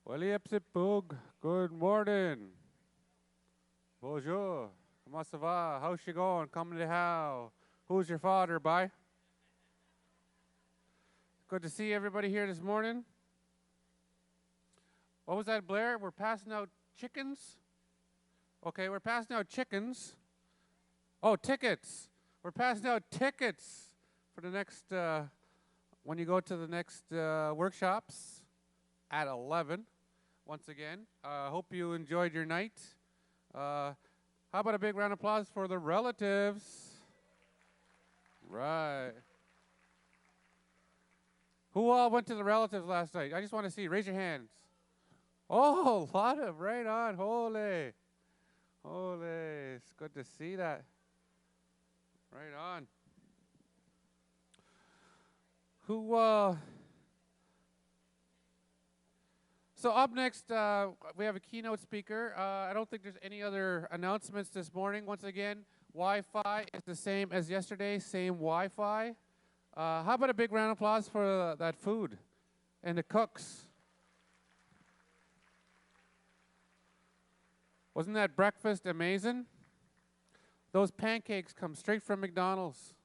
Pug. Good morning. Bonjour. Comment ça va? How's she going? Coming to how? Who's your father, bye? Good to see everybody here this morning. What was that, Blair? We're passing out chickens? Okay, we're passing out chickens. Oh, tickets. We're passing out tickets for the next, when you go to the next workshops at 11. Once again, hope you enjoyed your night. How about a big round of applause for the relatives? Right. Who all went to the relatives last night? I just want to see. Raise your hands. Oh, a lot of, right on. Holy. Holy. It's good to see that. Right on. So up next, we have a keynote speaker. I don't think there's any other announcements this morning. Once again, Wi-Fi is the same as yesterday, same Wi-Fi. How about a big round of applause for that food and the cooks? Wasn't that breakfast amazing? Those pancakes come straight from McDonald's.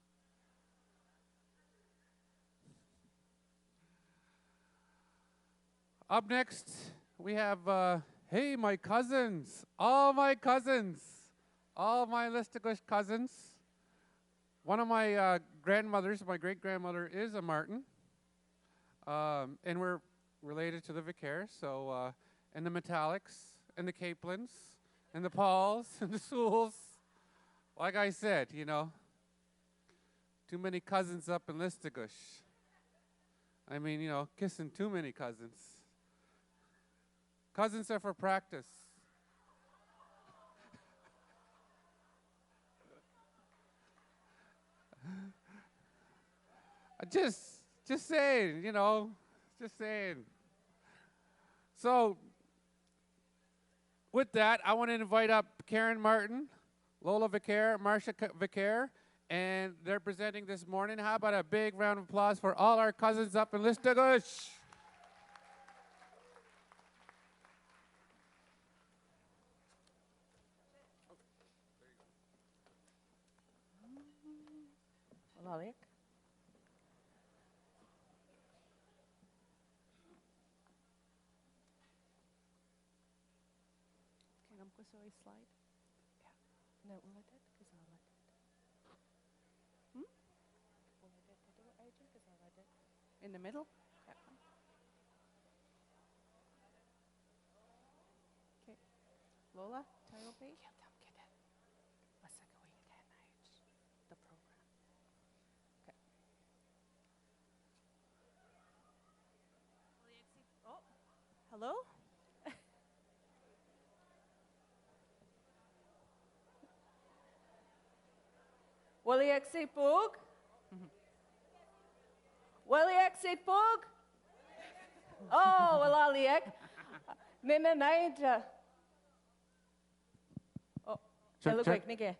Up next, we have, hey, my cousins, all my Listicush cousins. One of my grandmothers, my great-grandmother, is a Martin, and we're related to the Vicaire, so, and the Metallics, and the Caplins, and the Pauls, and the Sewells. Like I said, you know, too many cousins up in Listicush. I mean, you know, kissing too many cousins. Cousins are for practice. Just saying, you know, just saying. So, with that, I want to invite up Karen Martin, Lola Vicaire, Marsha Vicaire, and they're presenting this morning. How about a big round of applause for all our cousins up in Listicush? Alec. Can I put a slide? Yeah. No, will I do it? Because I'll let it. Hmm? Will I do it? Because I'll let it. In the middle? Yeah. Okay. Lola, title page. The program. Okay. Oh, hello? Waliak say pug? Waliak say pug? Oh, Walaliak. Nina Naija. Oh, I look like Nige.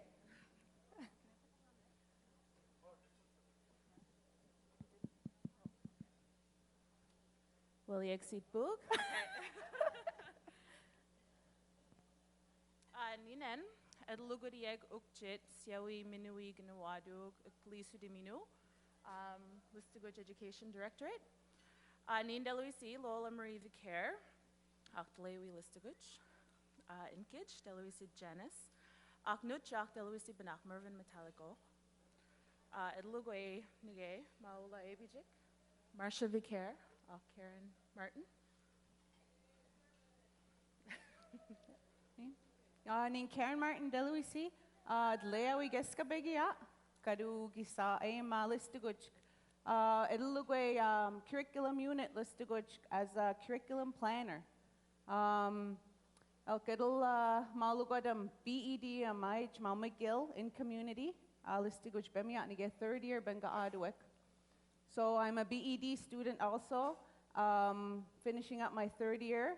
Waliak say pug? Ninen, Edlugurieg Ukchit, Siawi Minui Gnawadu, Police Udiminu, Listicush Education Directorate. Nindeluisi, Lola Marie Vicaire, Actlewi Listicush, Inkich, Deluisi Janice, Aknuch, Deluisi Benak Mervin Metallico, Edlugwe Nige, Maula Abijik, Marsha Vicaire, Karen Martin. Nin Karen Martin Deluisi, Dlea we geska begia, Kadu gisa aim Listicush. It'll curriculum unit Listicush as a curriculum planner. It'll malugodam BED my McGill in community. Listicush bemiat and get third year benga adwek. So I'm a BED student also, finishing up my third year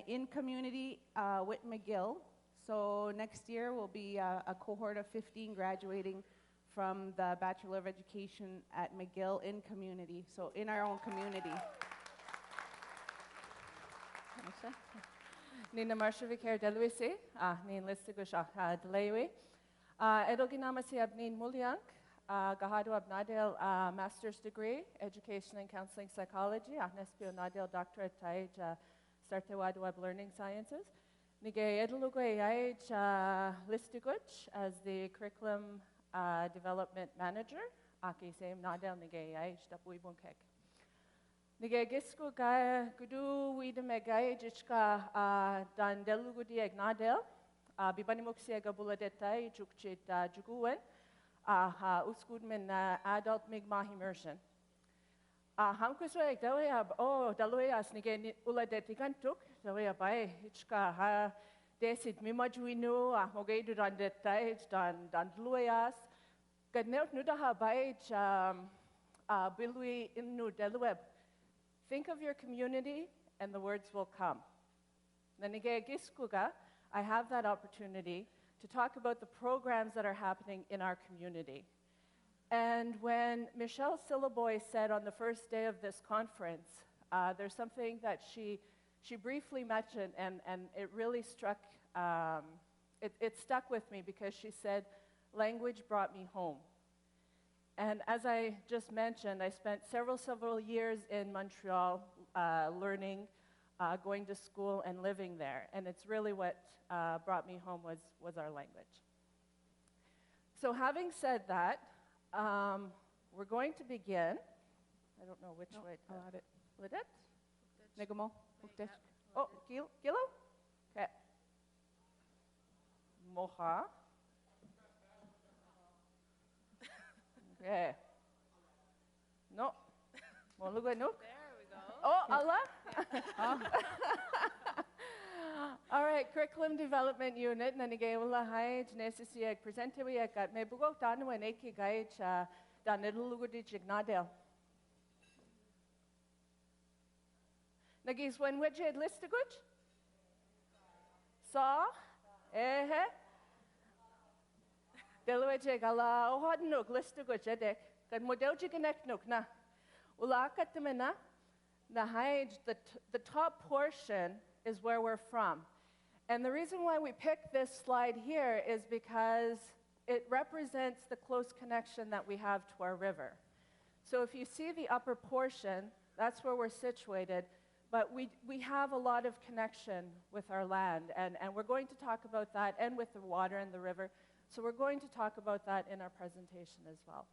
in community with McGill. So next year will be a cohort of 15 graduating from the Bachelor of Education at McGill in community, so in our own community. Nina Marsha Vicaire Deluisi, Nin Listigus Delewi. Edoginama Siab Nin Mulyank, Gahadu Abnadel Master's Degree, Education and Counseling Psychology, Nespio Nadel Doctorate Taij Sartewadu Web Learning Sciences. Nige Edelugwe Yaij Listiguch as the Curriculum Development Manager, Aki Same Nadel Nige Yaij Tapui Bunkek. Nige Gisku Gaya Gudu Widamegay Jichka Dan Delugudi Agnadel, Bibanimuxia Gabuladeta, Jukchit Juguwen. Uskudmen adult migma immersion. Hamkuswe dawe dawe asnige ula detikantuk dawe bay ichka ha desit mimajuinu mogeidu dan detai dan luas gadneut nudaha bay bilui innu delweb. Think of your community and the words will come. Nanige giskuga, I have that opportunity to talk about the programs that are happening in our community. And when Michelle Syllaboy said on the first day of this conference, there's something that she briefly mentioned, and it really struck, it stuck with me because she said, language brought me home. And as I just mentioned, I spent several years in Montreal learning, going to school and living there. And it's really what brought me home was our language. So having said that, we're going to begin. I don't know which way. Lidet? Negamo? Oh, Gilo? Okay. Moha. Okay. No. Moluga no. There we go. Oh, Allah. All right, Curriculum Development Unit, nanigewala hai jnesisiag presentiwi agat me bugok danu eneki gai cha danilugudi jignadel. Nagis when wedjed listaguj? Saw? Ehe? Delwejeg ala ohodnuk listaguj edek. Kad model jiganek nuk na. Ulakat temena na hai the top portion is where we're from. And the reason why we picked this slide here is because it represents the close connection that we have to our river. So if you see the upper portion, that's where we're situated, but we have a lot of connection with our land, and we're going to talk about that, and with the water and the river. So we're going to talk about that in our presentation as well.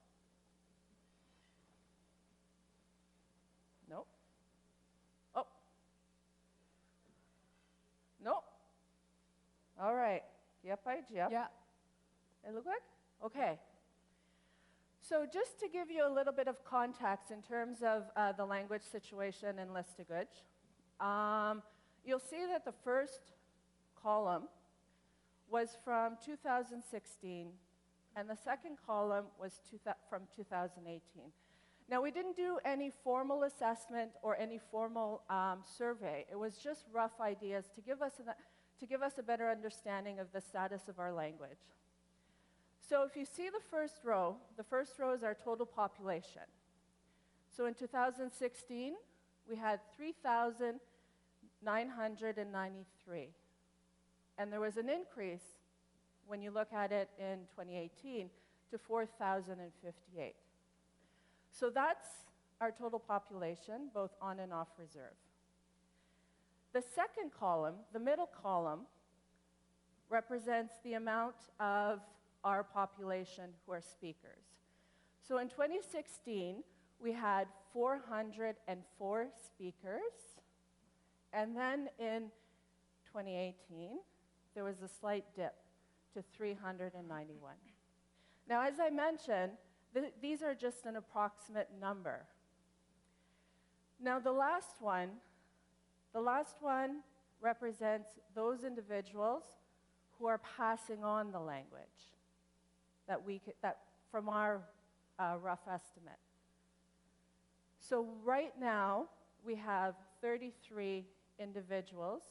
Nope. Oh. Nope. All right. Yep, Yeah. It look good? Okay. So just to give you a little bit of context in terms of the language situation in Listigood, you'll see that the first column was from 2016, and the second column was from 2018. Now, we didn't do any formal assessment or any formal survey. It was just rough ideas to give us a better understanding of the status of our language. So if you see the first row is our total population. So in 2016, we had 3,993. And there was an increase, when you look at it in 2018, to 4,058. So that's our total population, both on and off reserve. The second column, the middle column, represents the amount of our population who are speakers. So in 2016, we had 404 speakers, and then in 2018, there was a slight dip to 391. Now, as I mentioned, these are just an approximate number. Now, the last one represents those individuals who are passing on the language that from our rough estimate. So right now, we have 33 individuals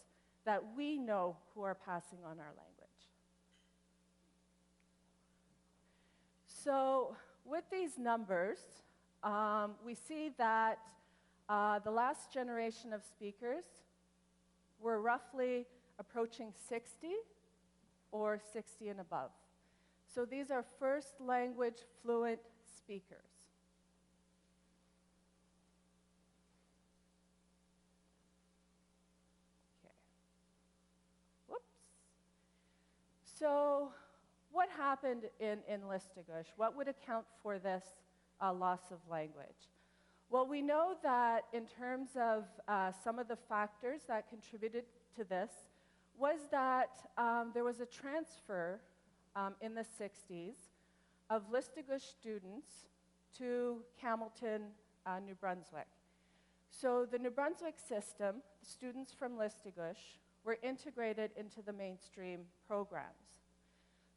that we know who are passing on our language. So with these numbers, we see that the last generation of speakers were roughly approaching 60 or 60 and above. So these are first language fluent speakers. Okay. Whoops. So what happened in Listigosh? What would account for this loss of language? Well, we know that in terms of some of the factors that contributed to this was that there was a transfer in the 60s of Listigosh students to Campbellton, New Brunswick. So the New Brunswick system, the students from Listigosh were integrated into the mainstream programs.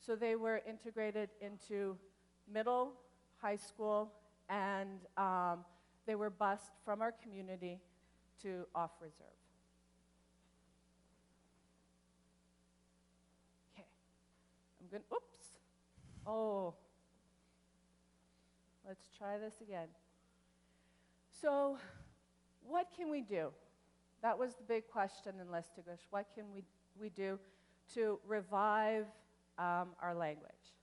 So they were integrated into middle, high school, and they were bused from our community to off-reserve. Okay, I'm going, oops. Oh, let's try this again. So what can we do? That was the big question in Listigosh. What can we do to revive our language?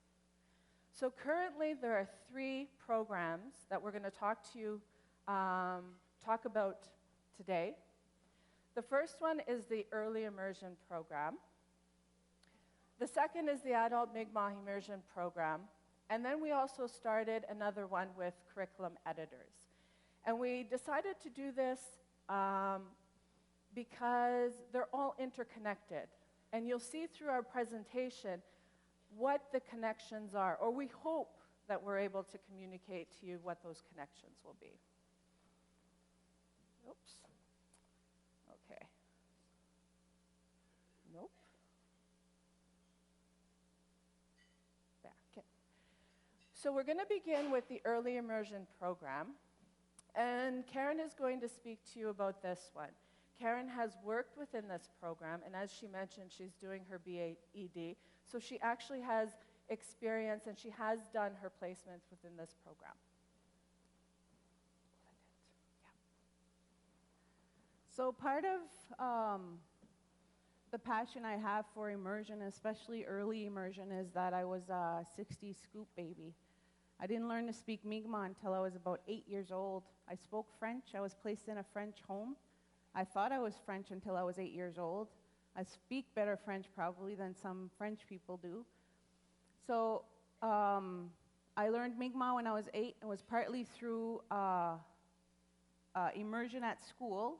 So currently there are 3 programs that we're going to talk about today. The first one is the Early Immersion Program. The second is the Adult Mi'kmaq Immersion Program. And then we also started another one with curriculum editors. And we decided to do this because they're all interconnected. And you'll see through our presentation what the connections are, or we hope that we're able to communicate to you what those connections will be. Oops. Okay. Nope. Back. Okay. So we're going to begin with the Early Immersion Program, and Karen is going to speak to you about this one. Karen has worked within this program, and as she mentioned, she's doing her BA-ED, so she actually has experience and she has done her placements within this program. So part of the passion I have for immersion, especially early immersion, is that I was a 60s scoop baby. I didn't learn to speak Mi'kmaq until I was about 8 years old. I spoke French. I was placed in a French home. I thought I was French until I was 8 years old. I speak better French probably than some French people do. So I learned Mi'kmaq when I was 8. It was partly through immersion at school,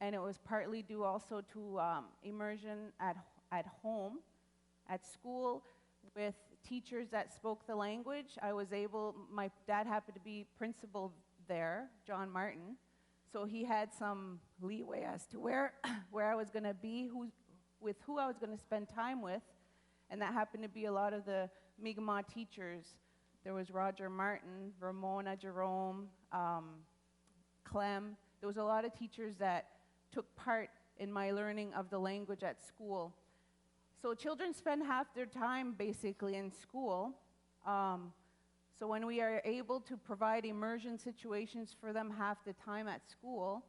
and it was partly due also to immersion at home. At school, with teachers that spoke the language, I was able, my dad happened to be principal there, John Martin, so he had some leeway as to where I was going to be, with who I was going to spend time with, and that happened to be a lot of the Mi'kmaq teachers. There was Roger Martin, Ramona Jerome, Clem. There was a lot of teachers that took part in my learning of the language at school. So children spend half their time basically in school. So when we are able to provide immersion situations for them half the time at school,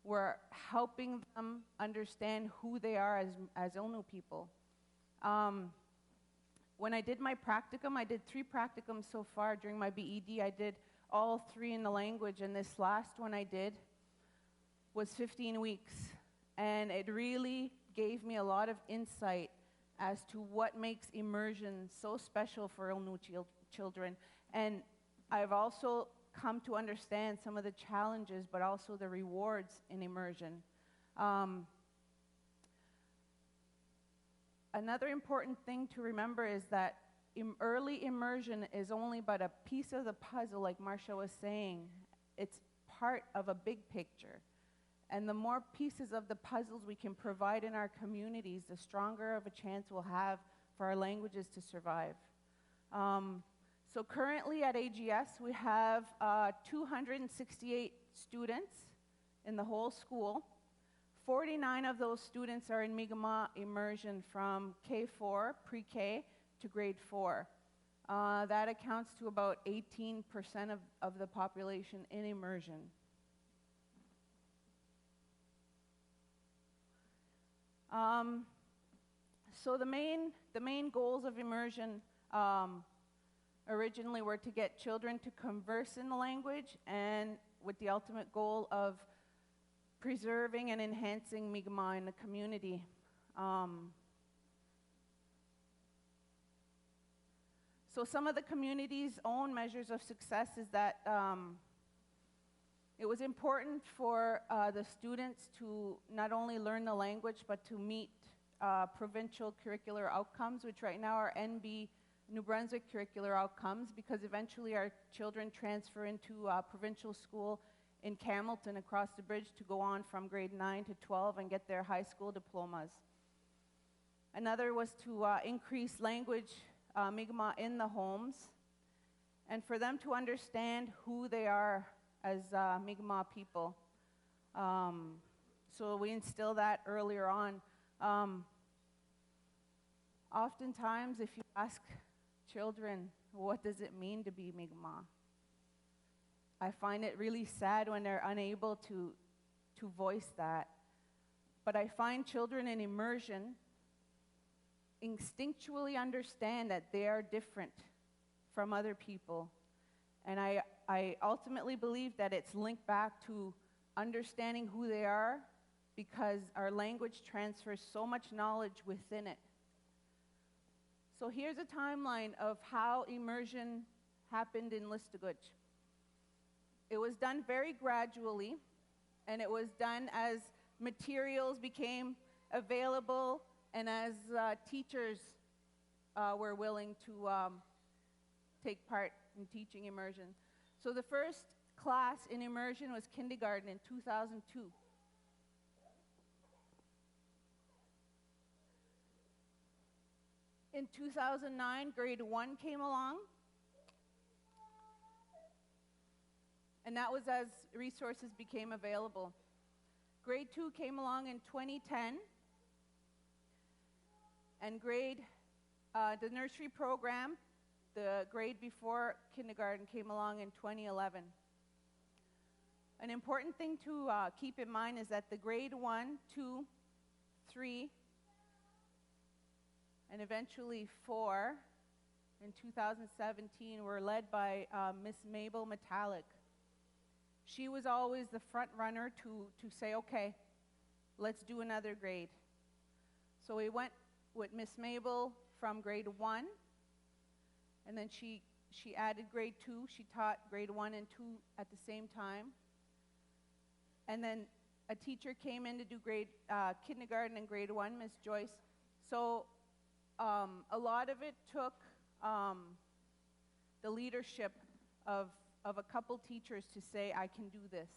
we're helping them understand who they are as Onu people. When I did my practicum, I did 3 practicums so far during my BED. I did all 3 in the language, and this last one I did was 15 weeks. And it really gave me a lot of insight as to what makes immersion so special for Onu children. And I've also come to understand some of the challenges, but also the rewards in immersion. Another important thing to remember is that early immersion is only but a piece of the puzzle, like Marsha was saying. It's part of a big picture. And the more pieces of the puzzles we can provide in our communities, the stronger of a chance we'll have for our languages to survive. So currently at AGS, we have 268 students in the whole school. 49 of those students are in Mi'kmaq immersion from K4, pre-K, to grade 4. That accounts to about 18% of the population in immersion. So the main goals of immersion originally were to get children to converse in the language, and with the ultimate goal of preserving and enhancing Mi'kmaq in the community. So some of the community's own measures of success is that it was important for the students to not only learn the language, but to meet provincial curricular outcomes, which right now are NB, New Brunswick curricular outcomes, because eventually our children transfer into provincial school in Camilton across the bridge to go on from grade 9 to 12 and get their high school diplomas. Another was to increase language Mi'kmaq in the homes, and for them to understand who they are as Mi'kmaq people. So we instill that earlier on. Oftentimes, if you ask children, what does it mean to be Mi'kmaq? I find it really sad when they're unable to voice that. But I find children in immersion instinctually understand that they are different from other people. And I ultimately believe that it's linked back to understanding who they are, because our language transfers so much knowledge within it. So here's a timeline of how immersion happened in Listuguj. It was done very gradually, and it was done as materials became available and as teachers were willing to take part in teaching immersion. So the first class in immersion was kindergarten in 2002. In 2009, grade 1 came along. And that was as resources became available. Grade 2 came along in 2010. And the nursery program, the grade before kindergarten, came along in 2011. An important thing to keep in mind is that the grade 1, 2, 3, and eventually 4 in 2017 were led by Miss Mabel Metallic. She was always the front runner to say, okay, let's do another grade. So we went with Miss Mabel from grade 1, and then she added grade 2. She taught grade 1 and 2 at the same time. And then a teacher came in to do kindergarten and grade 1, Miss Joyce. So a lot of it took the leadership of a couple teachers to say, I can do this.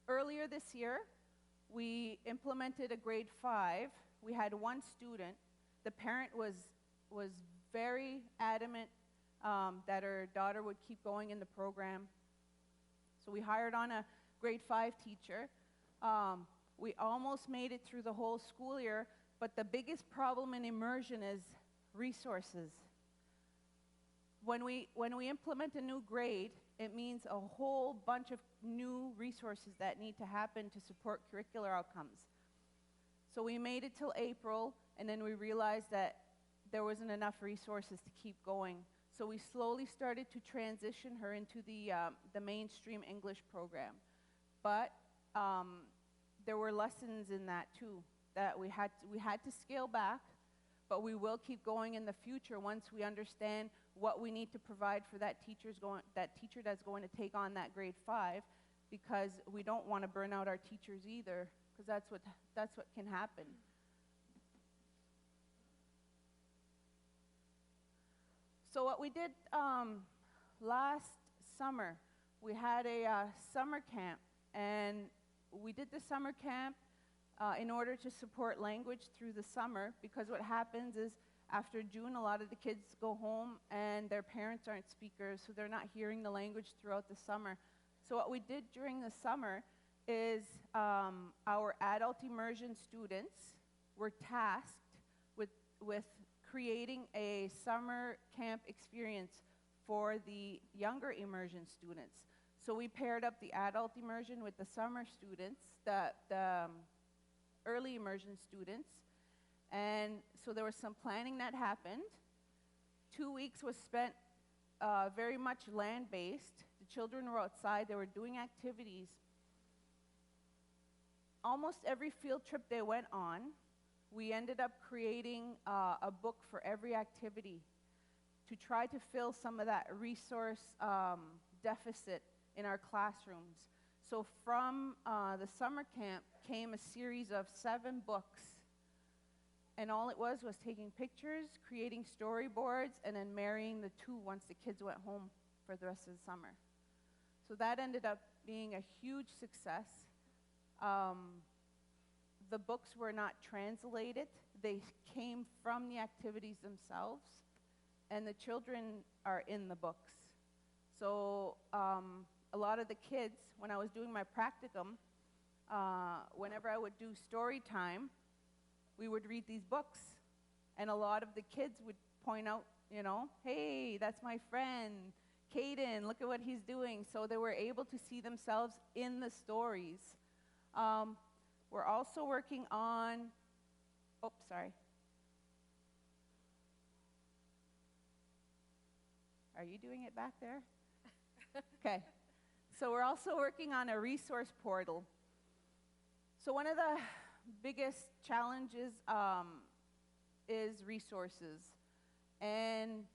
Earlier this year, we implemented a grade 5. We had one student. The parent was very adamant that her daughter would keep going in the program. So we hired on a grade 5 teacher. We almost made it through the whole school year, but the biggest problem in immersion is resources. When we implement a new grade, it means a whole bunch of new resources that need to happen to support curricular outcomes. So we made it till April, and then we realized that there wasn't enough resources to keep going. So we slowly started to transition her into the mainstream English program. But there were lessons in that too, that we had to scale back, but we will keep going in the future once we understand what we need to provide for that teacher that's going to take on that grade 5, because we don't want to burn out our teachers either, because that's what can happen. So what we did last summer, we had a summer camp, and we did the summer camp in order to support language through the summer, because what happens is after June, a lot of the kids go home and their parents aren't speakers, so they're not hearing the language throughout the summer. So what we did during the summer is our adult immersion students were tasked with creating a summer camp experience for the younger immersion students. So we paired up the adult immersion with the summer students, the early immersion students. And so there was some planning that happened. 2 weeks was spent very much land-based. The children were outside, they were doing activities. Almost every field trip they went on, we ended up creating a book for every activity to try to fill some of that resource deficit in our classrooms. So from the summer camp came a series of 7 books. And all it was taking pictures, creating storyboards, and then marrying the two once the kids went home for the rest of the summer. So that ended up being a huge success. The books were not translated. They came from the activities themselves, and the children are in the books. So a lot of the kids, when I was doing my practicum, whenever I would do story time, we would read these books, and a lot of the kids would point out, you know, hey, that's my friend, Caden, look at what he's doing. So they were able to see themselves in the stories. We're also working on, Are you doing it back there? Okay. So we're also working on a resource portal. So one of the biggest challenges is resources. And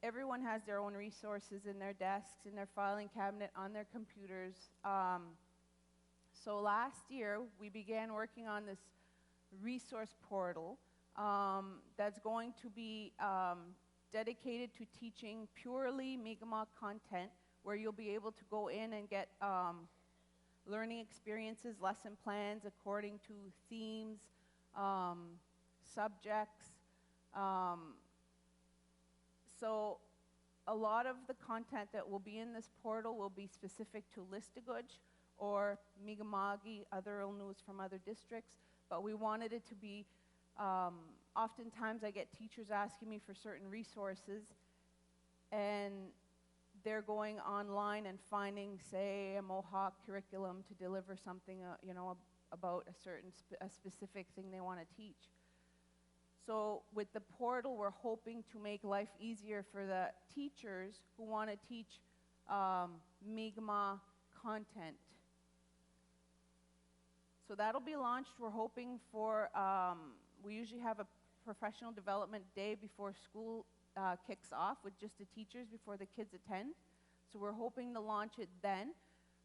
everyone has their own resources in their desks, in their filing cabinet, on their computers. So last year, we began working on this resource portal that's going to be dedicated to teaching purely Mi'kmaq content, where you'll be able to go in and get learning experiences, lesson plans according to themes, subjects. So a lot of the content that will be in this portal will be specific to Listuguj or Mi'kma'ki, other news from other districts, but we wanted it to be, oftentimes I get teachers asking me for certain resources, and they're going online and finding, say, a Mohawk curriculum to deliver something, about a specific thing they want to teach. So with the portal, we're hoping to make life easier for the teachers who want to teach Mi'kmaq content. So that'll be launched. We're hoping for, we usually have a professional development day before school kicks off with just the teachers before the kids attend. So we're hoping to launch it then.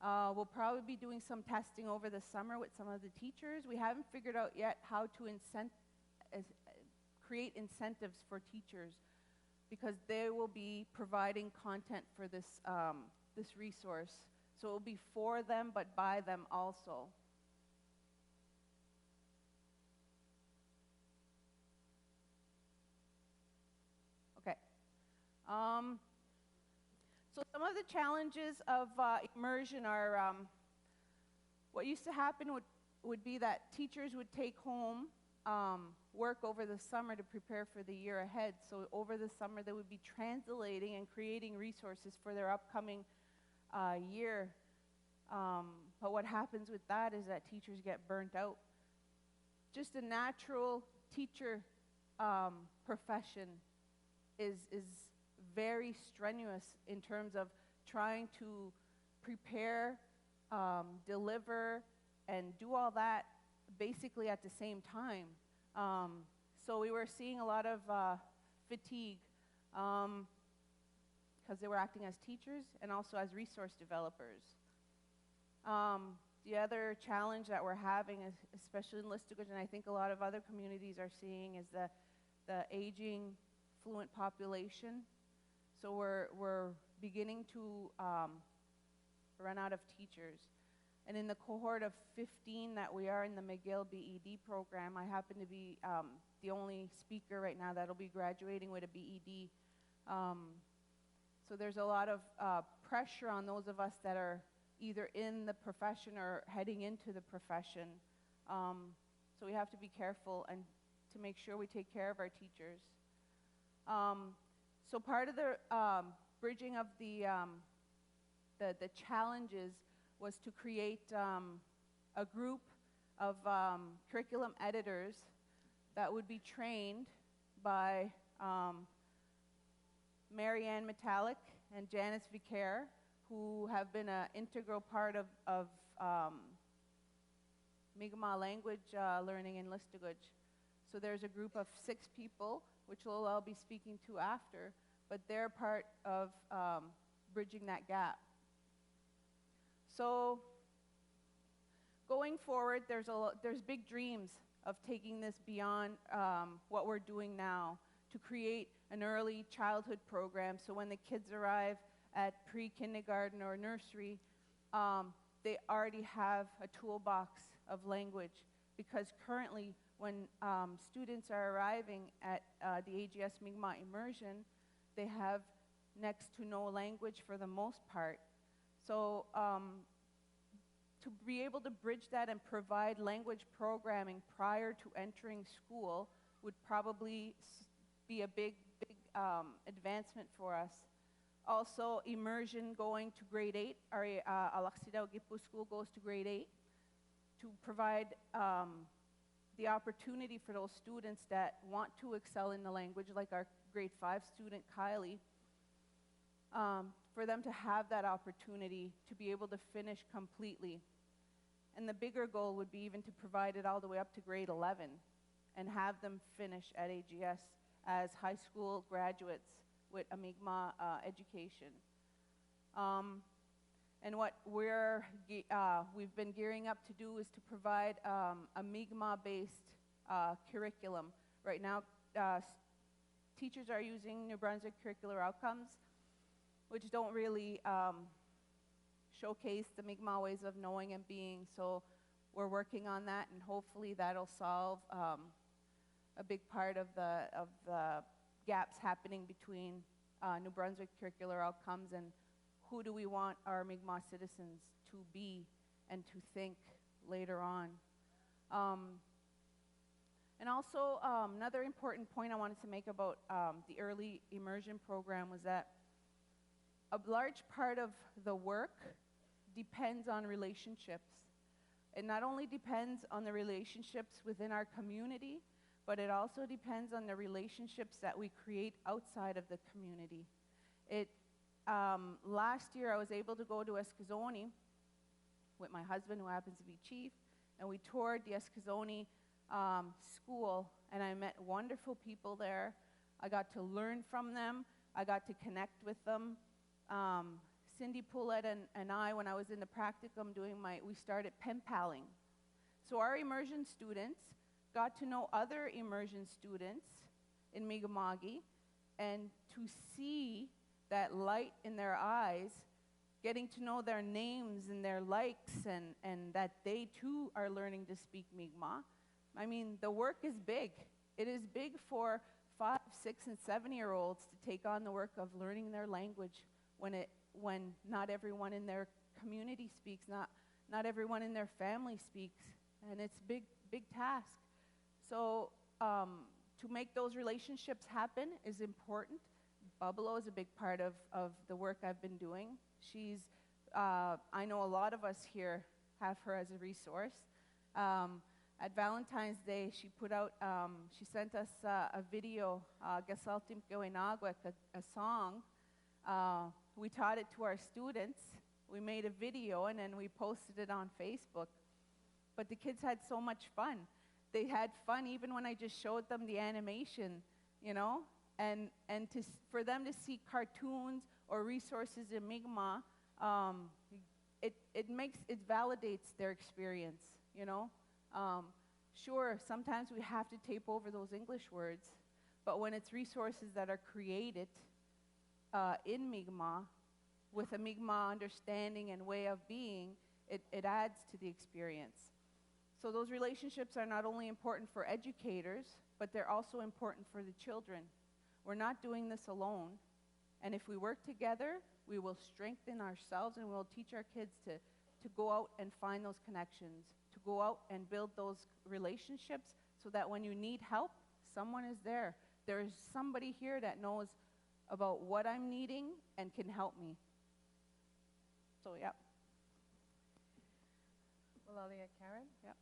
We'll probably be doing some testing over the summer with some of the teachers. We haven't figured out yet how to create incentives for teachers, because they will be providing content for this, this resource. So it will be for them, but by them also. Okay. So some of the challenges of immersion are, what used to happen would be that teachers would take home work over the summer to prepare for the year ahead. So over the summer, they would be translating and creating resources for their upcoming year. But what happens with that is that teachers get burnt out. Just a natural teacher profession is very strenuous in terms of trying to prepare, deliver, and do all that basically at the same time. So we were seeing a lot of fatigue because they were acting as teachers and also as resource developers. The other challenge that we're having, especially in Listuguj, and I think a lot of other communities are seeing, is the aging fluent population. So we're beginning to run out of teachers. And in the cohort of 15 that we are in the McGill BED program, I happen to be the only speaker right now that'll be graduating with a BED. So there's a lot of pressure on those of us that are either in the profession or heading into the profession. So we have to be careful and to make sure we take care of our teachers. So part of the bridging of the challenges was to create a group of curriculum editors that would be trained by Marianne Metallic and Janice Vicaire, who have been an integral part of Mi'kmaq language learning in Listuguj. So there's a group of 6 people, which I'll be speaking to after, but they're part of bridging that gap. So going forward, there's big dreams of taking this beyond what we're doing now to create an early childhood program, so when the kids arrive at pre-kindergarten or nursery, they already have a toolbox of language, because currently when students are arriving at the AGS Mi'kmaq Immersion, they have next to no language for the most part. So to be able to bridge that and provide language programming prior to entering school would probably be a big advancement for us. Also, immersion going to grade 8, our Alaxidao Gipu school goes to grade 8, to provide the opportunity for those students that want to excel in the language, like our grade 5 student, Kylie, for them to have that opportunity to be able to finish completely. And the bigger goal would be even to provide it all the way up to grade 11 and have them finish at AGS as high school graduates with a Mi'kmaq education. And what we've been gearing up to do is to provide a Mi'kmaq-based curriculum. Right now, teachers are using New Brunswick curricular outcomes, which don't really showcase the Mi'kmaq ways of knowing and being. So we're working on that, and hopefully that'll solve a big part of the gaps happening between New Brunswick curricular outcomes and who do we want our Mi'kmaq citizens to be and to think later on. And also, another important point I wanted to make about the early immersion program was that a large part of the work depends on relationships. It not only depends on the relationships within our community, but it also depends on the relationships that we create outside of the community. Last year, I was able to go to Eskazoni with my husband, who happens to be chief, and we toured the Eskazoni school, and I met wonderful people there. I got to learn from them. I got to connect with them. Cindy Poulet and I, when I was in the practicum we started pen paling. So our immersion students got to know other immersion students in Mi'kma'ki, and to see that light in their eyes, getting to know their names and their likes, and that they too are learning to speak Mi'kmaq. I mean, the work is big. It is big for 5, 6, and 7-year-olds to take on the work of learning their language when not everyone in their community speaks, not everyone in their family speaks, and it's a big task. So to make those relationships happen is important. Babalo is a big part of the work I've been doing. I know a lot of us here have her as a resource. At Valentine's Day, she sent us a video, Gasaltim Gawinagwek, a song. We taught it to our students. We made a video, and then we posted it on Facebook. But the kids had so much fun. They had fun even when I just showed them the animation, you know? And for them to see cartoons or resources in Mi'kmaq, it validates their experience, you know? Sure, sometimes we have to tape over those English words, but when it's resources that are created in Mi'kmaq with a Mi'kmaq understanding and way of being, it adds to the experience. So those relationships are not only important for educators, but they're also important for the children. We're not doing this alone, and if we work together, we will strengthen ourselves, and we'll teach our kids to go out and find those connections, to go out and build those relationships so that when you need help, someone is there. There is somebody here that knows about what I'm needing and can help me. So, yeah. Lola Karen? Yep.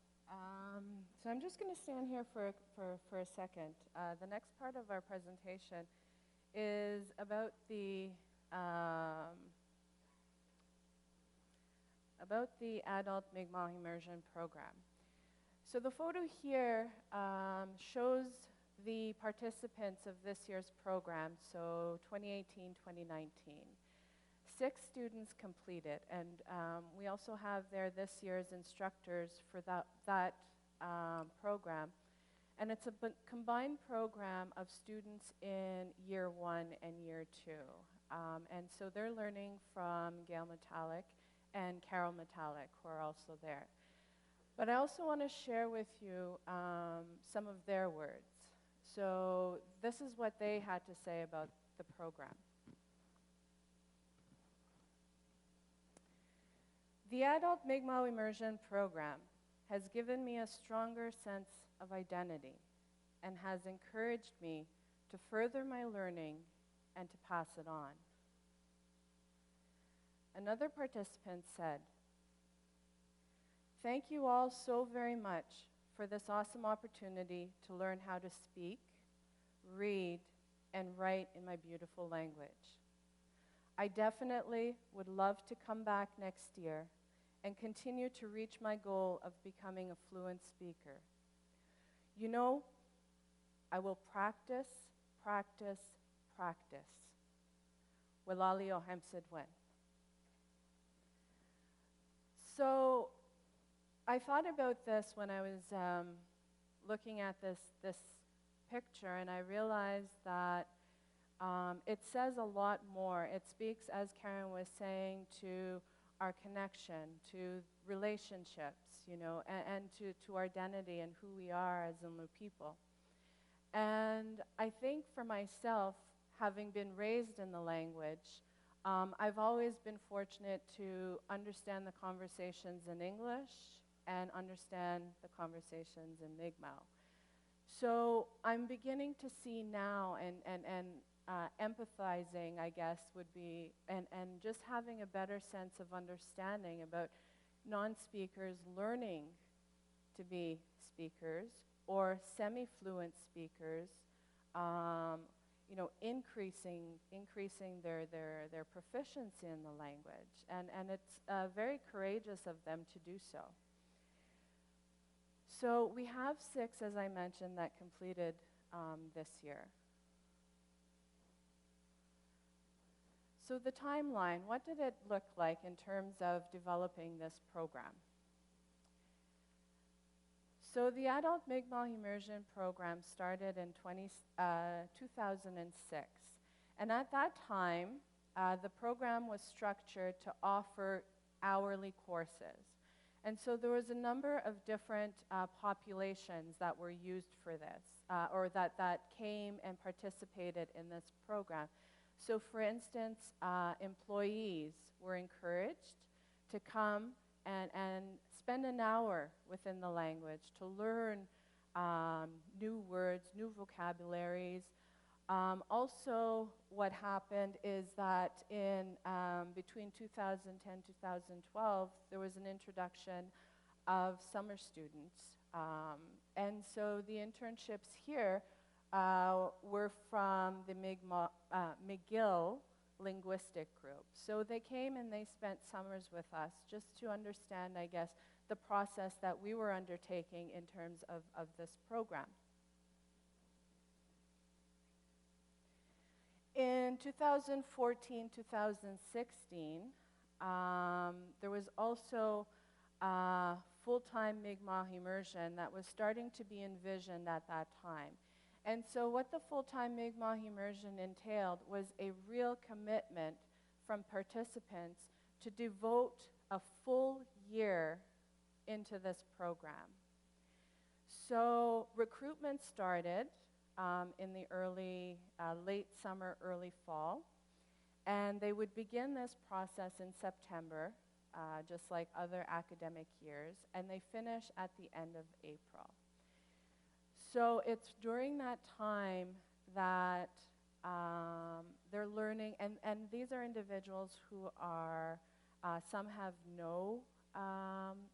So I'm just going to stand here for a second. The next part of our presentation is about the adult Mi'kmaq immersion program. So the photo here shows the participants of this year's program, so 2018-2019. 6 students completed, and we also have there this year's instructors for that program. And it's a combined program of students in year 1 and year 2. And so they're learning from Gail Metallic and Carol Metallic, who are also there. But I also want to share with you some of their words. So this is what they had to say about the program. The Adult Mi'kmaq Immersion Program has given me a stronger sense of identity and has encouraged me to further my learning and to pass it on. Another participant said, "Thank you all so very much for this awesome opportunity to learn how to speak, read, and write in my beautiful language. I definitely would love to come back next year and continue to reach my goal of becoming a fluent speaker. You know, I will practice, practice, practice. Walali o Hemsidwen." So I thought about this when I was looking at this picture, and I realized that it says a lot more. It speaks, as Karen was saying, to our connection, to relationships, you know, and to our identity and who we are as Innu people. And I think for myself, having been raised in the language, I've always been fortunate to understand the conversations in English and understand the conversations in Mi'kmaq. So I'm beginning to see now and empathizing, I guess, would be, and just having a better sense of understanding about non-speakers learning to be speakers or semi-fluent speakers, you know, increasing their proficiency in the language. And it's very courageous of them to do so. So we have 6, as I mentioned, that completed this year. So the timeline, what did it look like in terms of developing this program? So the Adult Mi'kmaq Immersion Program started in 2006. And at that time, the program was structured to offer hourly courses. And so there was a number of different populations that were used for this, or that came and participated in this program. So for instance, employees were encouraged to come and spend an hour within the language to learn new words, new vocabularies. Also, what happened is that in between 2010 and 2012, there was an introduction of summer students. And so the internships here were from the McGill linguistic group. So they came and they spent summers with us just to understand, I guess, the process that we were undertaking in terms of this program. In 2014, 2016, there was also full-time Mi'kmaq immersion that was starting to be envisioned at that time. And so what the full-time Mi'kmaq immersion entailed was a real commitment from participants to devote a full year into this program. So recruitment started in the late summer, early fall, and they would begin this process in September, just like other academic years, and they finish at the end of April. So it's during that time that they're learning, and these are individuals who are, some have no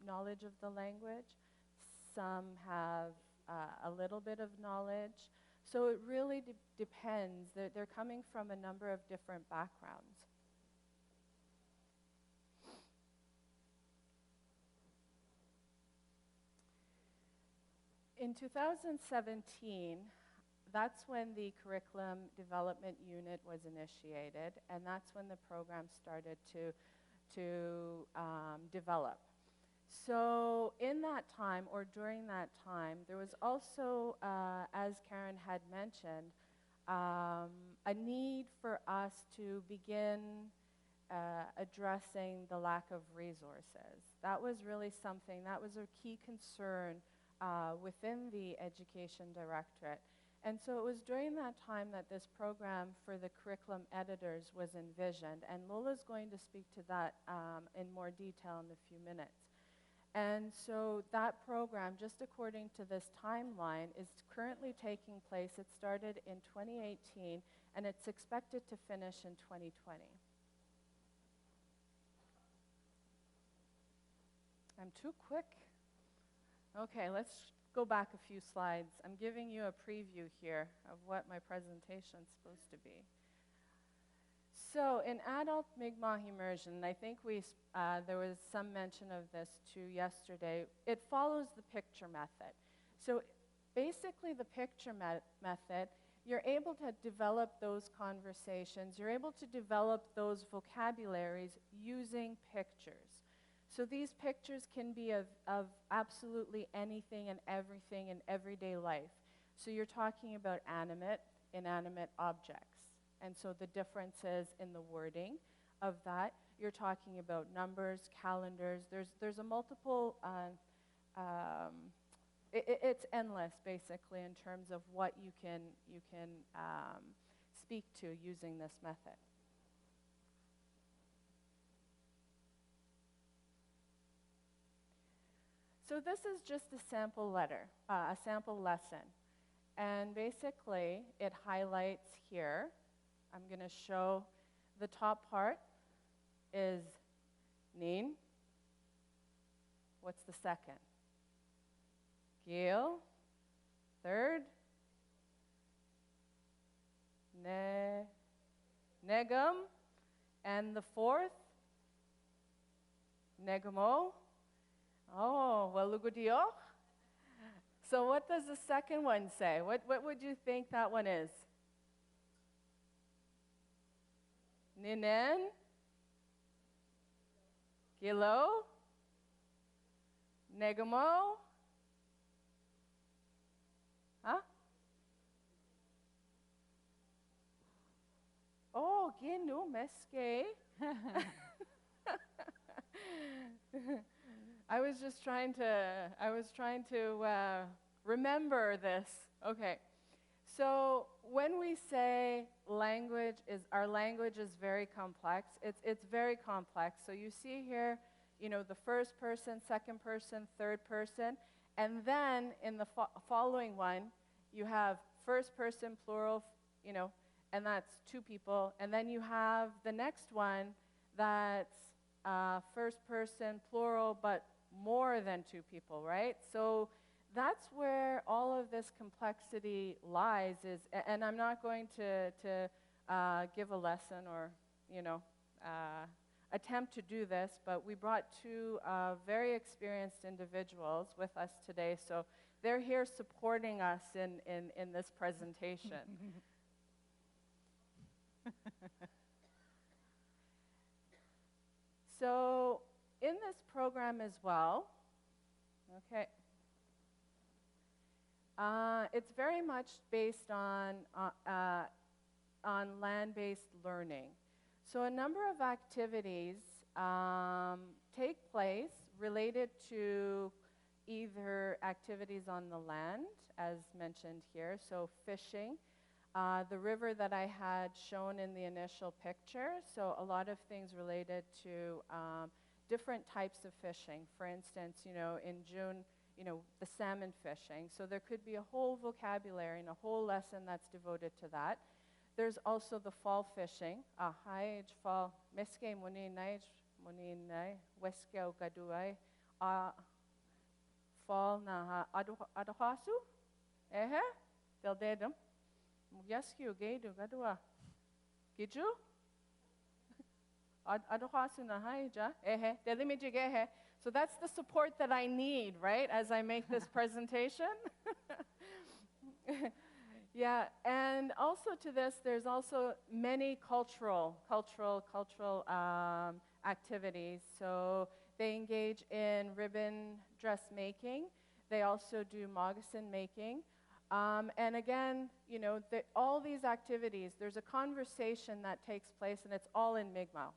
knowledge of the language, some have a little bit of knowledge. So it really depends. They're coming from a number of different backgrounds. In 2017, that's when the curriculum development unit was initiated, and that's when the program started to develop. So in that time, or during that time, there was also, as Karen had mentioned, a need for us to begin addressing the lack of resources. That was really something, that was a key concern within the Education Directorate. And so it was during that time that this program for the curriculum editors was envisioned, and Lola's going to speak to that in more detail in a few minutes. And so that program, just according to this timeline, is currently taking place. It started in 2018, and it's expected to finish in 2020. I'm too quick. Okay, let's go back a few slides. I'm giving you a preview here of what my presentation is supposed to be. So in adult Mi'kmaq immersion, I think there was some mention of this too yesterday, it follows the picture method. So basically the picture method, you're able to develop those conversations, you're able to develop those vocabularies using pictures. So these pictures can be of absolutely anything and everything in everyday life. So you're talking about animate, inanimate objects. And so the differences in the wording of that, you're talking about numbers, calendars. There's a multiple, it's endless basically in terms of what you can speak to using this method. So this is just a sample letter, a sample lesson. And basically, it highlights here. I'm going to show the top part is Nin. What's the second? Gil. Third? Negum. And the fourth? Negamo. Oh, well, lugudio. So what does the second one say? What would you think that one is? Ninen? Gilo? Negamo? Huh? Oh, ginu meske. I was trying to remember this. Okay. So when we say our language is very complex, it's very complex. So you see here, the first person, second person, third person, and then in the following one, you have first person plural, and that's two people, and then you have the next one that's first person plural, but more than two people, right? So that's where all of this complexity lies, and I'm not going to give a lesson or, attempt to do this, but we brought two very experienced individuals with us today, so they're here supporting us in this presentation. So in this program as well, okay, it's very much based on land-based learning. So a number of activities take place related to either activities on the land, as mentioned here, so fishing, the river that I had shown in the initial picture, so a lot of things related to different types of fishing. For instance, in June, the salmon fishing. So there could be a whole vocabulary and a whole lesson that's devoted to that. There's also the fall fishing. Haij fall meske muninai muninai weske gaduai fall na adohasu, ehe, del dedum, yeskyu geidu gadua, giju, adohasu na haija, ehe, delimiji gehe. So that's the support that I need, right, as I make this presentation. Yeah, and also to this, there's also many cultural activities. So they engage in ribbon dressmaking. They also do moccasin making. And again, you know, all these activities, there's a conversation that takes place, and it's all in Mi'kmaq.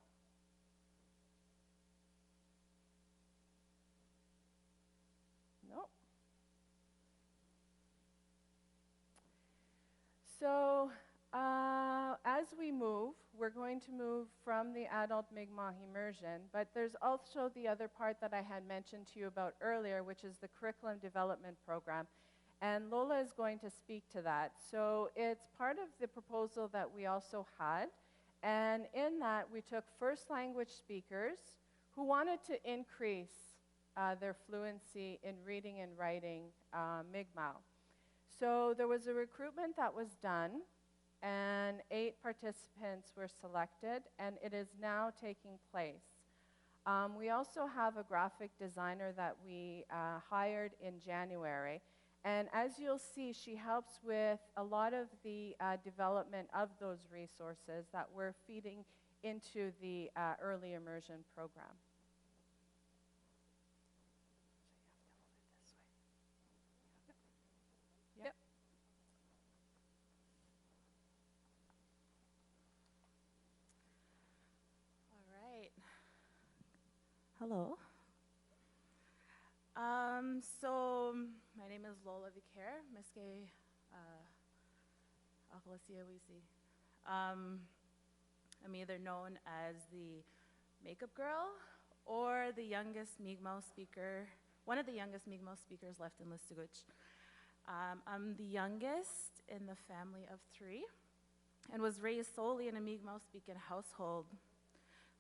Nope. So as we move, we're going to move from the adult Mi'kmaq immersion, but there's also the other part that I had mentioned to you about earlier, which is the curriculum development program. And Lola is going to speak to that. So it's part of the proposal that we also had. And in that, we took first language speakers who wanted to increase their fluency in reading and writing Mi'kmaq. So there was a recruitment that was done, and 8 participants were selected, and it is now taking place. We also have a graphic designer that we hired in January. And as you'll see, she helps with a lot of the development of those resources that we're feeding into the early immersion program. Yep. All right. Hello. So my name is Lola Vicaire. Miske Akhlasia Wisi. I'm either known as the makeup girl or the youngest Mi'kmaq speaker, one of the youngest Mi'kmaq speakers left in Listuguj. I'm the youngest in the family of 3 and was raised solely in a Mi'kmaq speaking household.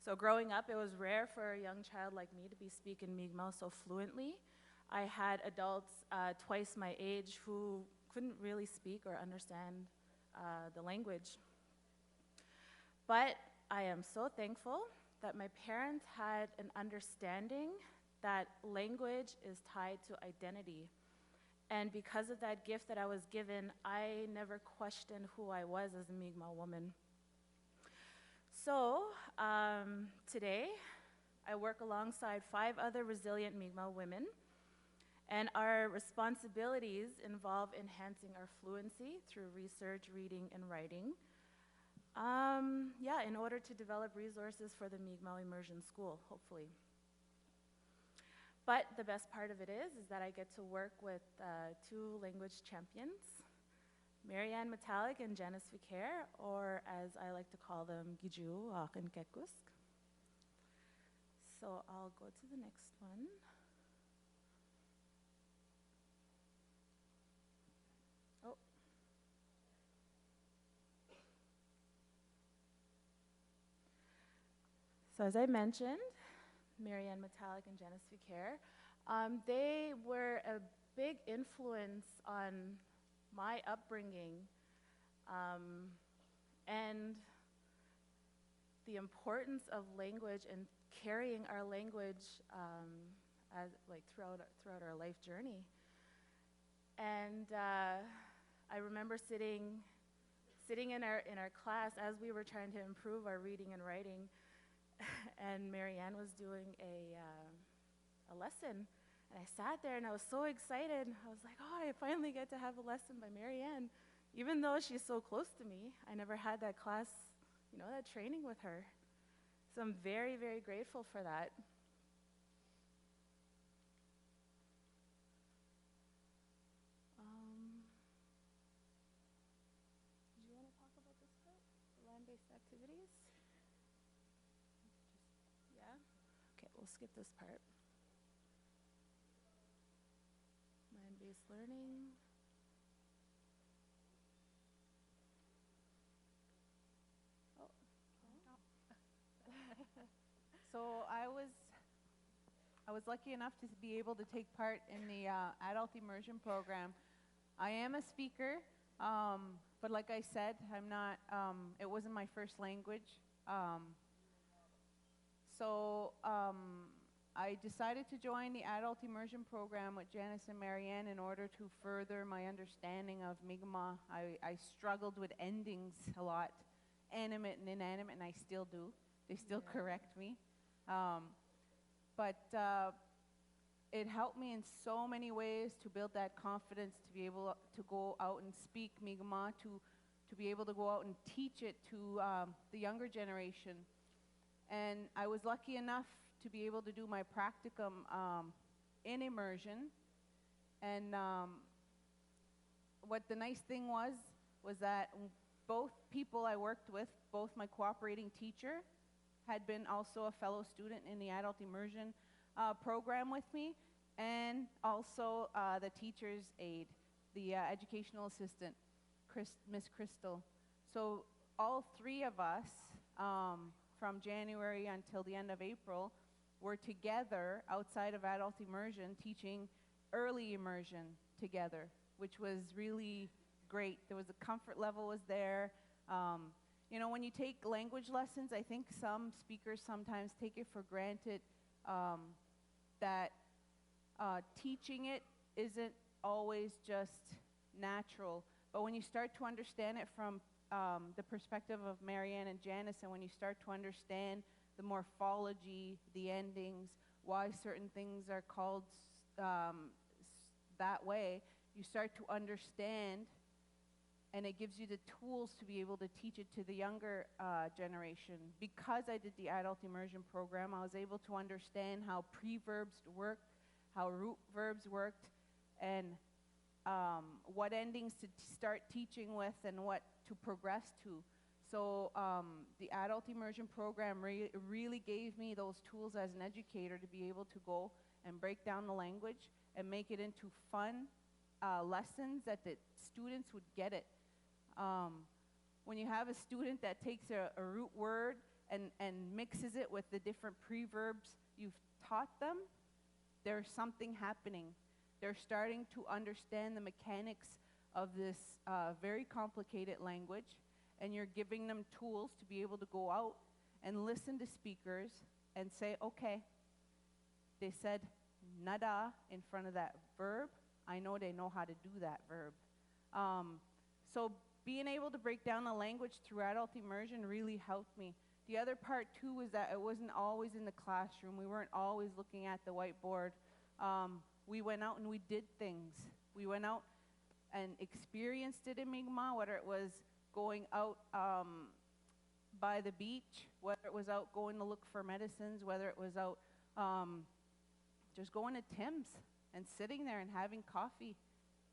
So growing up, it was rare for a young child like me to be speaking Mi'kmaq so fluently. I had adults twice my age who couldn't really speak or understand the language. But I am so thankful that my parents had an understanding that language is tied to identity. And because of that gift that I was given, I never questioned who I was as a Mi'kmaq woman. So today, I work alongside 5 other resilient Mi'kmaq women, and our responsibilities involve enhancing our fluency through research, reading, and writing. In order to develop resources for the Mi'kmaq Immersion School, hopefully. But the best part of it is that I get to work with 2 language champions, Marianne Metallic and Janice Vicaire, or as I like to call them, Giju and Kekusk. So I'll go to the next one. Oh. So as I mentioned, Marianne Metallic and Janice Vicaire, they were a big influence on my upbringing and the importance of language and carrying our language as throughout our life journey. And I remember sitting in our class as we were trying to improve our reading and writing, and Marianne was doing a lesson. And I sat there and I was so excited. I was like, oh, I finally get to have a lesson by Marianne. Even though she's so close to me, I never had that class, that training with her. So I'm very, very grateful for that. Do you want to talk about this part, the land-based activities? Yeah? Okay, we'll skip this part. Land-based learning. So I was I was lucky enough to be able to take part in the adult immersion program. I am a speaker, but like I said, I'm not, it wasn't my first language. So I decided to join the adult immersion program with Janice and Marianne in order to further my understanding of Mi'kmaq. I struggled with endings a lot, animate and inanimate, and I still do. They still correct me. But it helped me in so many ways to build that confidence to be able to go out and speak Mi'kmaq, to be able to go out and teach it to the younger generation. And I was lucky enough to be able to do my practicum in immersion. And what the nice thing was that both people I worked with, both my cooperating teacher had been also a fellow student in the adult immersion program with me, and also the teacher's aide, the educational assistant, Miss Crystal. So all three of us, from January until the end of April, were together outside of adult immersion teaching early immersion together, which was really great. There was a comfort level was there. You know, when you take language lessons, I think some speakers sometimes take it for granted that teaching it isn't always just natural. But when you start to understand it from the perspective of Marianne and Janice, and when you start to understand the morphology, the endings, why certain things are called that way, you start to understand, and it gives you the tools to be able to teach it to the younger generation. Because I did the adult immersion program, I was able to understand how preverbs worked, how root verbs worked, and what endings to start teaching with and what to progress to. So the adult immersion program really gave me those tools as an educator to be able to go and break down the language and make it into fun lessons that the students would get it. When you have a student that takes a root word and mixes it with the different preverbs you've taught them, there's something happening. They're starting to understand the mechanics of this very complicated language, and you're giving them tools to be able to go out and listen to speakers and say, okay, they said nada in front of that verb. I know they know how to do that verb. So being able to break down the language through adult immersion really helped me. The other part too was that it wasn't always in the classroom. We weren't always looking at the whiteboard. We went out and we did things. We went out and experienced it in Mi'kmaq, whether it was going out by the beach, whether it was out going to look for medicines, whether it was out just going to Tim's and sitting there and having coffee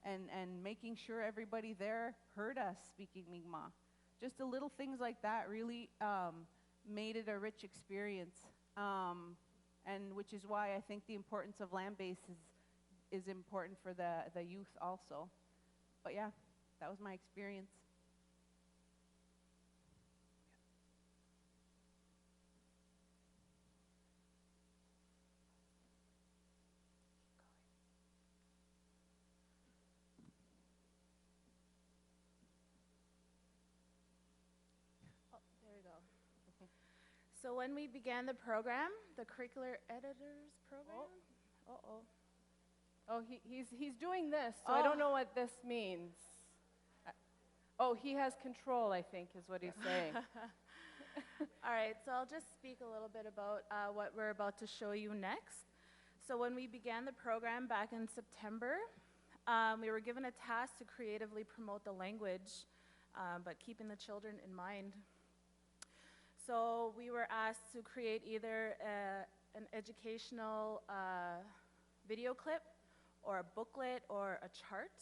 and making sure everybody there heard us speaking Mi'kmaq. Just the little things like that really made it a rich experience, and which is why I think the importance of land-based is important for the youth also. But yeah, that was my experience. There we go. So when we began the program, the curricular editors program. Uh-oh. Oh, he's doing this, so I don't know what this means. Oh, he has control, I think, is what he's saying. All right, so I'll just speak a little bit about what we're about to show you next. So when we began the program back in September, we were given a task to creatively promote the language, but keeping the children in mind. So we were asked to create either an educational video clip, or a booklet, or a chart.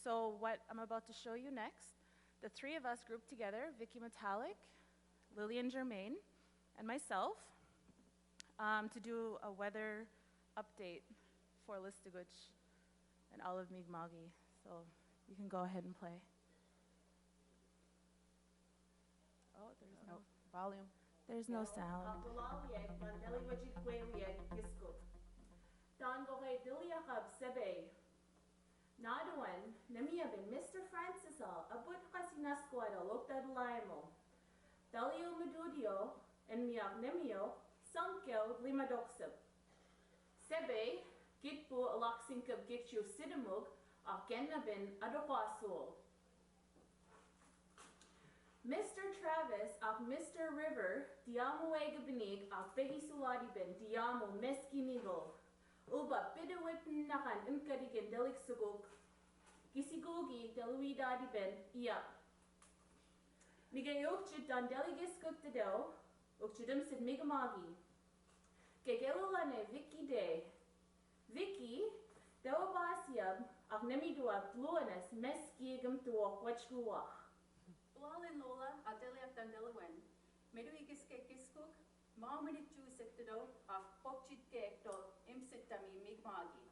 So what I'm about to show you next, the three of us grouped together, Vicky Metallic, Lillian Germain, and myself, to do a weather update for Listuguj and all of Mi'kma'ki. So you can go ahead and play. Oh, there's no Volume. There's no sound. Naduan, Namia bin Mr. Francis all, a bud Casinasquada looked at Limo. Dalio Medudio, and Miak Nemio, Sunkyo Limadoxib. Sebe, Gitbu Alaxinkab Gitchu Sidamug, Genna bin Adoquasul. Mr. Travis, Mr. River, Diamo Egabinig, Behisuladi bin, Diamo Meskinigo. Uba Bidawip Nakan, Imkadigan Delik Suguk. Gisigogi, Delui Dadi ben, Ia. Nigayokchid dan Deligis Gukdado, Ukchidum Sid Migamagi. Gegelulane Vicky Day. Vicky, Dawabasiab, Aknemidua, Bluanes, Meskigum Tuok, Wachguach. Blalin Lola, Adeliak Dandelawen, Meduigis Kiskuk, Marminit Jusectado, Pokchit Gekto, Imsitami Migmagi.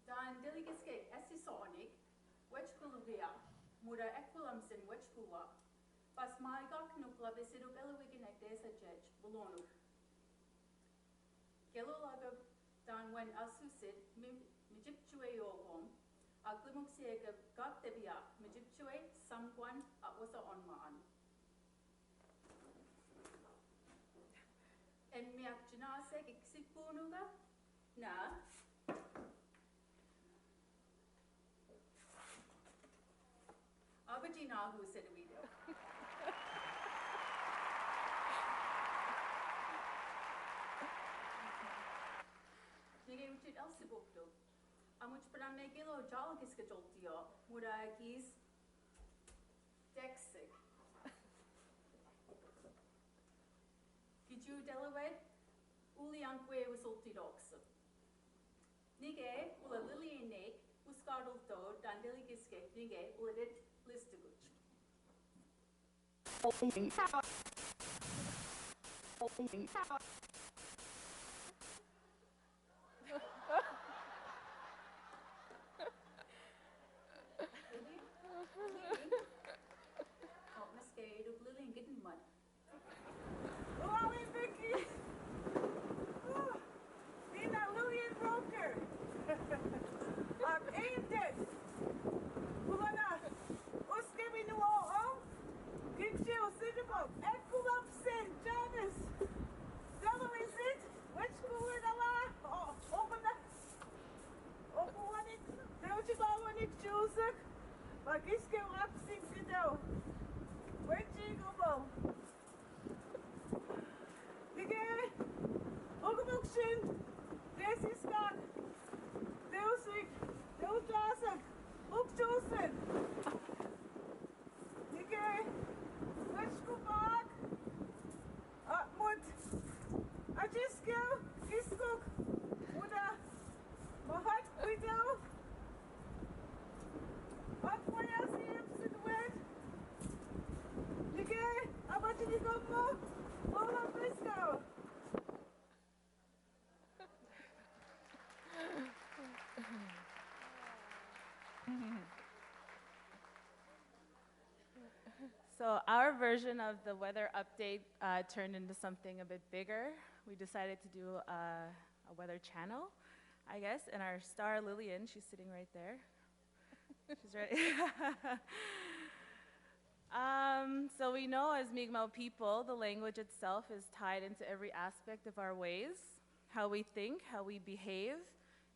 Dan Deligis Kek Essisonic, Wechkuluvia, Muda Equilamsin Wechkua, Pas Maigak Nukla Visidu Belawiginek Desajej, Bolonu. Gelolagab Dan when Asusid, Mijipchue Yogom, Aglimuksega Gaktebia, Mijipchue, Samguan, Atwasa Onmaan. En Miak Janasek Ixipunuga, Na. Abadinagu said we do. Nigay uchit elsibukdo. Amuch para megilo jalgis kajoltio, muragis dexig. Giju delawed, uliankwe was ultidox. Nige, ula lily nake, uskardal do, dandeli giske, nige, uladit listaguch. So our version of the weather update turned into something a bit bigger. We decided to do a weather channel, I guess, and our star Lillian, she's sitting right there. She's ready. So we know as Mi'kmaq people, the language itself is tied into every aspect of our ways, how we think, how we behave,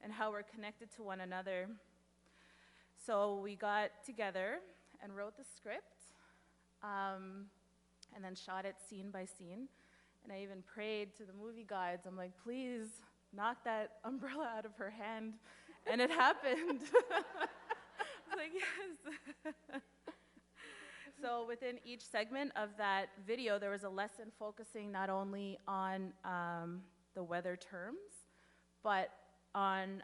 and how we're connected to one another. So we got together and wrote the script, and then shot it scene by scene. And I even prayed to the movie guides. I'm like, please knock that umbrella out of her hand. And it happened. I was like, yes. So within each segment of that video, there was a lesson focusing not only on the weather terms, but on,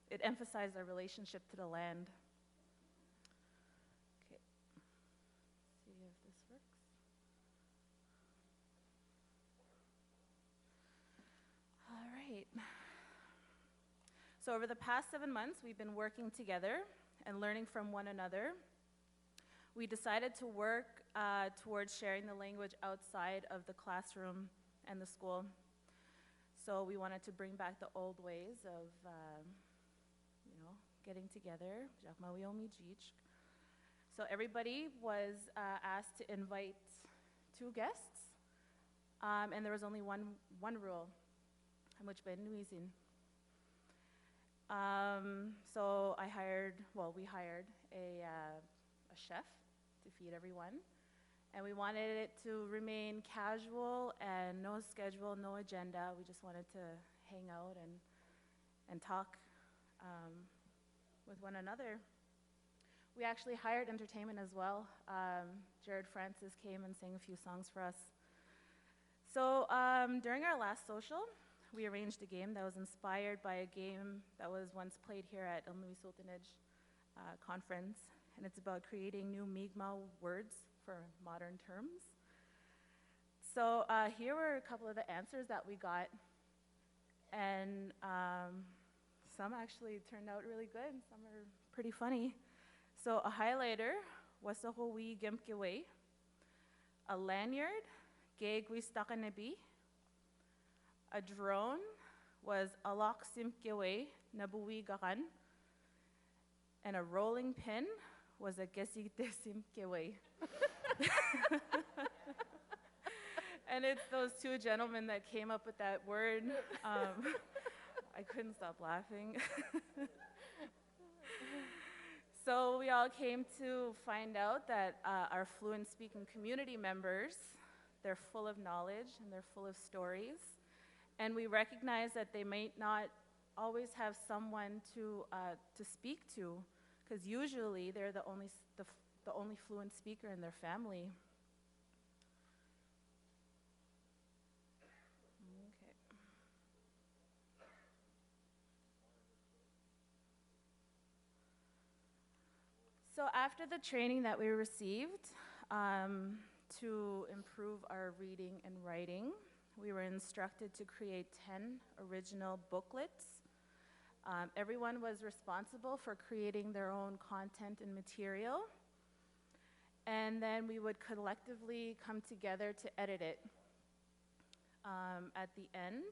it emphasized our relationship to the land. Okay, see if this works. All right. So over the past 7 months, we've been working together and learning from one another. We decided to work towards sharing the language outside of the classroom and the school. So we wanted to bring back the old ways of, getting together. So everybody was asked to invite 2 guests, and there was only one rule. So we hired a chef to feed everyone, and we wanted it to remain casual and no schedule, no agenda. We just wanted to hang out and talk with one another. We actually hired entertainment as well. Jared Francis came and sang a few songs for us. So during our last social, we arranged a game that was inspired by a game that was once played here at Ilmui Sultanage conference, and it's about creating new Mi'kmaq words for modern terms. So here were a couple of the answers that we got, and some actually turned out really good, some are pretty funny. So a highlighter was a hui gimkiwe, a lanyard, gegwi stakanabi, a drone was alak simkiwe nabui garan, and a rolling pin was a gesigte simkiwe. And it's those 2 gentlemen that came up with that word. I couldn't stop laughing. So we all came to find out that our fluent speaking community members, they're full of knowledge and they're full of stories. And we recognize that they might not always have someone to speak to, because usually they're the only fluent speaker in their family. Okay. So after the training that we received to improve our reading and writing, we were instructed to create 10 original booklets. Everyone was responsible for creating their own content and material, and then we would collectively come together to edit it. At the end,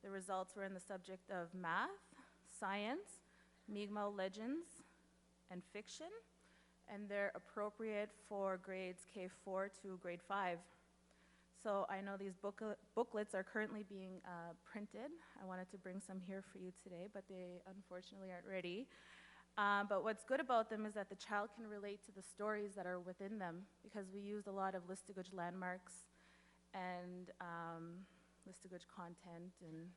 the results were in the subject of math, science, Mi'kmaq legends, and fiction, and they're appropriate for grades K4 to grade 5. So I know these booklets are currently being printed. I wanted to bring some here for you today, but they unfortunately aren't ready. But what's good about them is that the child can relate to the stories that are within them, because we used a lot of Listigouge landmarks and Listigouge content. And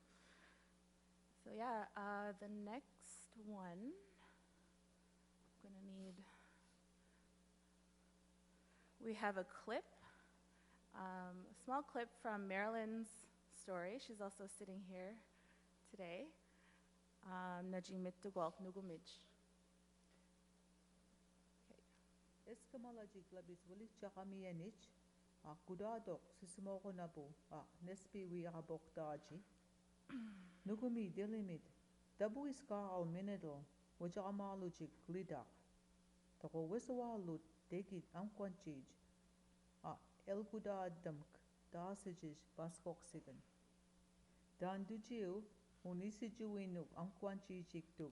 so yeah, the next one, I'm gonna need, we have a clip. A small clip from Marilyn's story. She's also sitting here today. Najimit Tugwalk Nugumij. Eskamalaji glabis wuli chakamiyanich, kudadok sismoko nabu, nespi wi abokdaji. Nugumi dilimit, dabu iska al minedo, wajamaluji glidak. Tako wisawalut degit amquanchij. Elguda damk, dasajish baskoksigan. Dan dujiu, unisijuinuk amquanchijiktuk,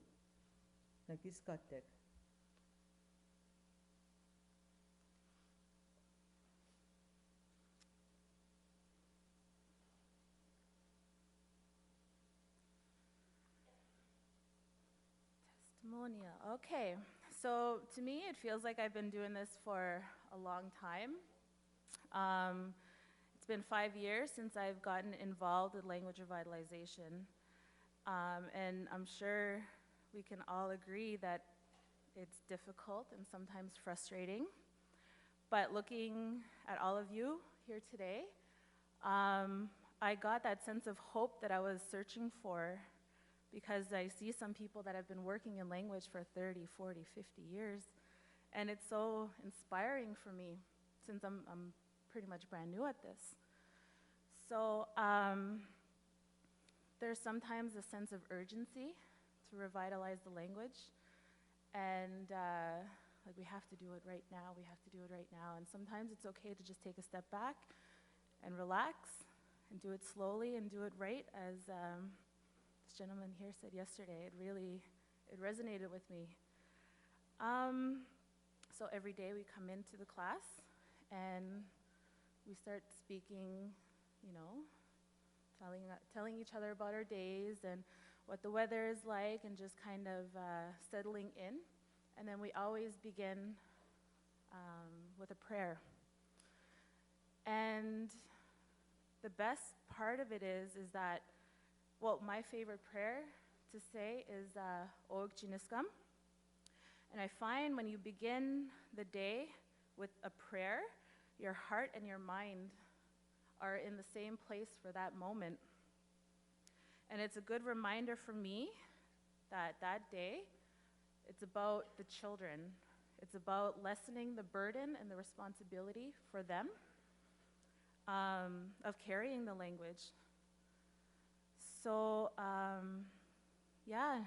nagiskatek. Testimonial. Okay, so to me it feels like I've been doing this for a long time. It's been 5 years since I've gotten involved with language revitalization, and I'm sure we can all agree that it's difficult and sometimes frustrating. But looking at all of you here today, I got that sense of hope that I was searching for, because I see some people that have been working in language for 30, 40, 50 years, and it's so inspiring for me, since I'm pretty much brand new at this. So there's sometimes a sense of urgency to revitalize the language, and Like, we have to do it right now, we have to do it right now. And sometimes it's okay to just take a step back and relax and do it slowly and do it right, as this gentleman here said yesterday. It resonated with me. So every day we come into the class and we start speaking, you know, telling each other about our days and what the weather is like, and just kind of settling in. And then we always begin with a prayer. And the best part of it is that, well, my favorite prayer to say is Og Jiniskam. And I find when you begin the day with a prayer, your heart and your mind are in the same place for that moment. And it's a good reminder for me that that day, it's about the children. It's about lessening the burden and the responsibility for them of carrying the language. So, yeah,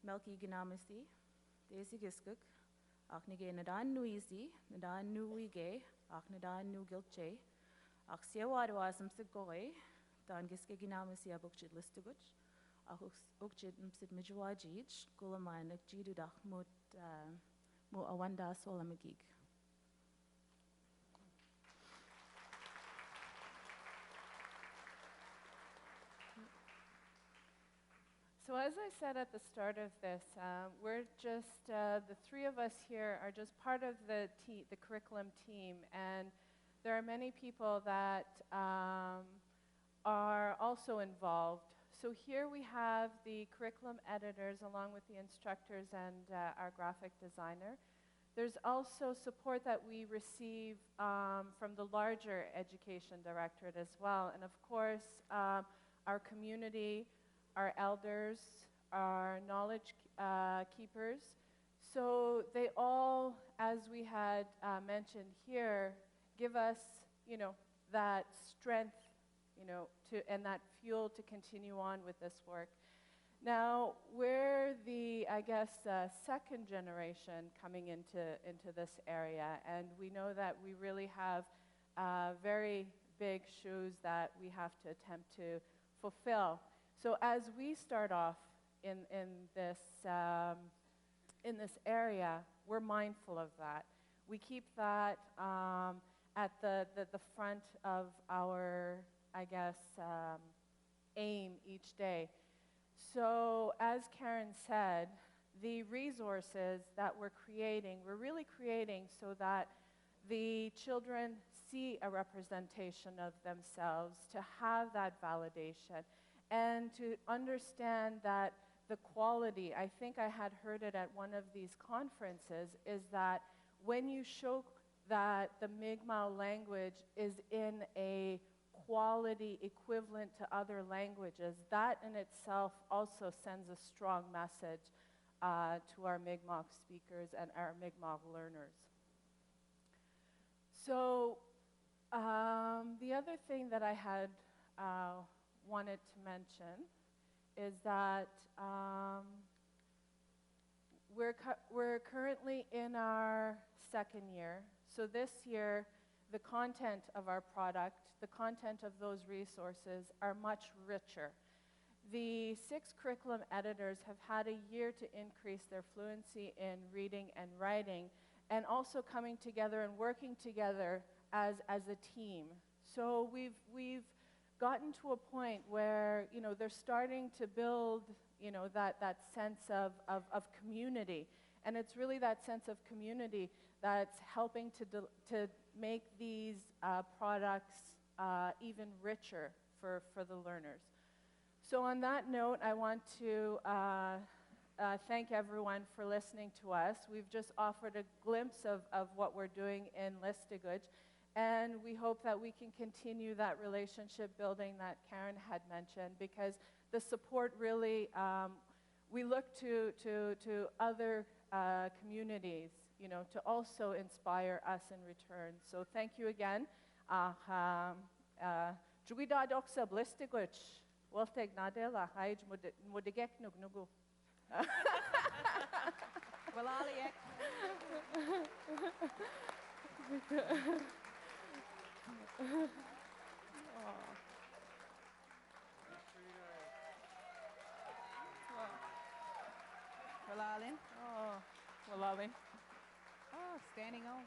Melki Ginamisi, Daisy Giskuk, Aknige Nadan Nuizi, Nadan Nuige, Aknadan Nu Gilche, Aksia Wadawasam Sigoi, Dan Giske Ginamisi Abukchid Listuguch, Ukchid Msid Mijwajij, Gulaman, Jidudak Mut Mu Awanda Solamagig. So as I said at the start of this, we're just, the three of us here are just part of the curriculum team, and there are many people that are also involved. So here we have the curriculum editors along with the instructors and our graphic designer. There's also support that we receive from the larger education directorate as well, and of course our community, our elders, our knowledge keepers. So they all, as we had mentioned here, give us, you know, that strength, you know, and that fuel to continue on with this work. Now, we're the, I guess, second generation coming into this area, and we know that we really have very big shoes that we have to attempt to fulfill. So as we start off in this area, we're mindful of that. We keep that at the front of our, I guess, aim each day. So as Karen said, the resources that we're really creating so that the children see a representation of themselves, to have that validation, and to understand that the quality, I think I had heard it at one of these conferences, is that when you show that the Mi'kmaq language is in a quality equivalent to other languages, that in itself also sends a strong message to our Mi'kmaq speakers and our Mi'kmaq learners. So the other thing that I had wanted to mention is that we're currently in our second year. So this year, the content of our product, the content of those resources are much richer. The 6 curriculum editors have had a year to increase their fluency in reading and writing, and also coming together and working together as a team. So we've gotten to a point where, you know, they're starting to build, you know, that sense of community. And it's really that sense of community that's helping to make these products even richer for the learners. So on that note, I want to thank everyone for listening to us. We've just offered a glimpse of what we're doing in Listuguj, and we hope that we can continue that relationship building that Karen had mentioned, because the support really, we look to other communities, you know, to also inspire us in return. So thank you again. Juida doksa Listuguj, Wolteg Nadela, Haij Mudigek Nugnugu. Walaliek. Walalin. Oh, Walali. Oh, standing on.